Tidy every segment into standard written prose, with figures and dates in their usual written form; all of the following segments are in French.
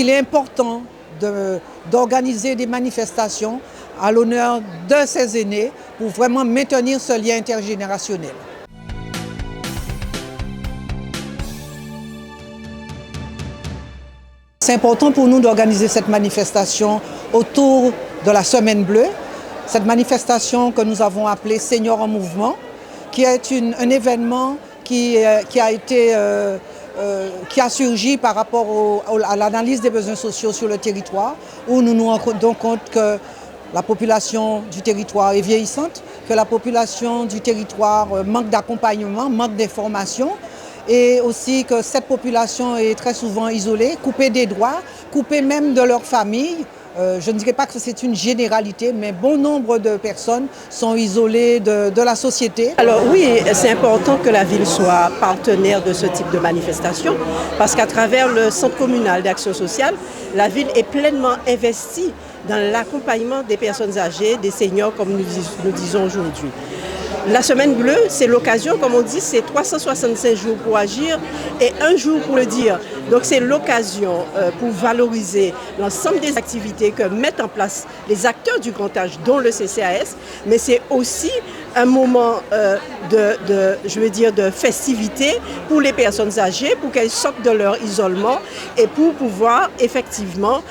Il est important d'organiser des manifestations à l'honneur de ces aînés pour vraiment maintenir ce lien intergénérationnel. C'est important pour nous d'organiser cette manifestation autour de la Semaine Bleue, cette manifestation que nous avons appelée Seniors en Mouvement, qui est un événement qui a surgi par rapport à l'analyse des besoins sociaux sur le territoire, où nous nous rendons compte que la population du territoire est vieillissante, que la population du territoire manque d'accompagnement, manque d'information, et aussi que cette population est très souvent isolée, coupée des droits, coupée même de leur famille. Je ne dirais pas que c'est une généralité, mais bon nombre de personnes sont isolées de la société. Alors oui, c'est important que la ville soit partenaire de ce type de manifestation, parce qu'à travers le Centre communal d'action sociale, la ville est pleinement investie dans l'accompagnement des personnes âgées, des seniors, comme nous disons aujourd'hui. La Semaine Bleue, c'est l'occasion, comme on dit, c'est 365 jours pour agir et un jour pour le dire. Donc c'est l'occasion pour valoriser l'ensemble des activités que mettent en place les acteurs du grand âge, dont le CCAS, mais c'est aussi un moment de festivité pour les personnes âgées, pour qu'elles sortent de leur isolement et pour pouvoir effectivement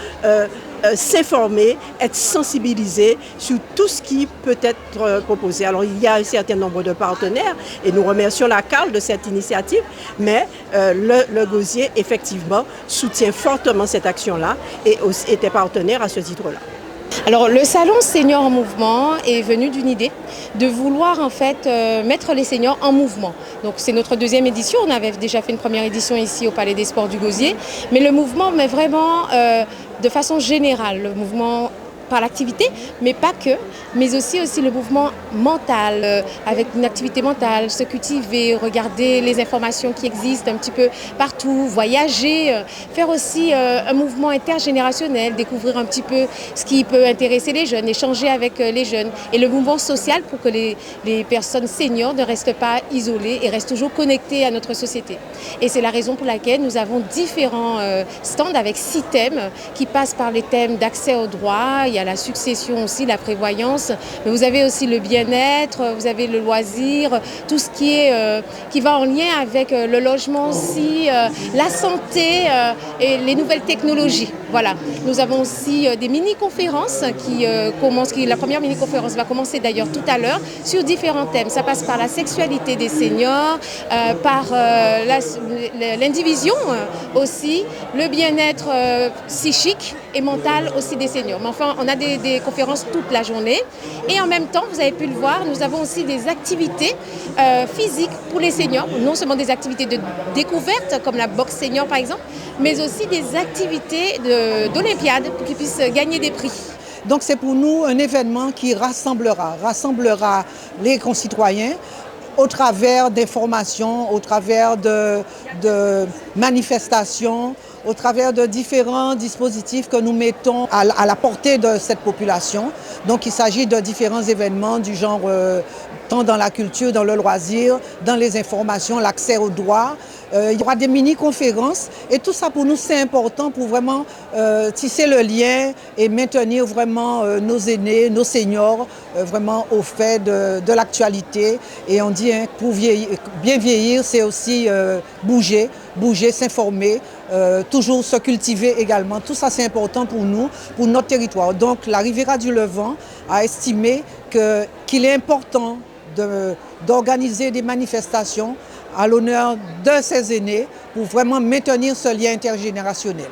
s'informer, être sensibilisé sur tout ce qui peut être proposé. Alors il y a un certain nombre de partenaires et nous remercions la CAL de cette initiative, mais le Gosier effectivement soutient fortement cette action-là et était partenaire à ce titre-là. Alors le salon Seniors en Mouvement est venu d'une idée de vouloir en fait mettre les seniors en mouvement. Donc c'est notre deuxième édition, on avait déjà fait une première édition ici au Palais des Sports du Gosier, mais le mouvement met vraiment de façon générale, le mouvement par l'activité, mais pas que, mais aussi le mouvement mental, avec une activité mentale, se cultiver, regarder les informations qui existent un petit peu partout, voyager, faire aussi un mouvement intergénérationnel, découvrir un petit peu ce qui peut intéresser les jeunes, échanger avec les jeunes, et le mouvement social pour que les personnes seniors ne restent pas isolées et restent toujours connectées à notre société. Et c'est la raison pour laquelle nous avons différents stands avec 6 thèmes qui passent par les thèmes d'accès aux droits, il y a la succession aussi, la prévoyance, mais vous avez aussi le bien-être, vous avez le loisir, tout ce qui va en lien avec le logement aussi, la santé et les nouvelles technologies. Voilà. Nous avons aussi des mini-conférences qui commencent, la première mini-conférence va commencer d'ailleurs tout à l'heure sur différents thèmes. Ça passe par la sexualité des seniors, par l'indivision aussi, le bien-être psychique et mental aussi des seniors. Mais enfin, on a des conférences toute la journée. Et en même temps, vous avez pu le voir, nous avons aussi des activités physiques pour les seniors. Non seulement des activités de découverte, comme la boxe senior par exemple, mais aussi des activités d'Olympiade pour qu'ils puissent gagner des prix. Donc c'est pour nous un événement qui rassemblera les concitoyens au travers d'informations, au travers de manifestations, au travers de différents dispositifs que nous mettons à la portée de cette population. Donc il s'agit de différents événements du genre tant dans la culture, dans le loisir, dans les informations, l'accès aux droits. Il y aura des mini-conférences et tout ça pour nous c'est important pour vraiment tisser le lien et maintenir vraiment nos aînés, nos seniors vraiment au fait de l'actualité. Et on dit pour bien vieillir c'est aussi bouger, s'informer, toujours se cultiver également. Tout ça c'est important pour nous, pour notre territoire. Donc la Riviera du Levant a estimé qu'il est important d'organiser des manifestations à l'honneur de ces aînés pour vraiment maintenir ce lien intergénérationnel.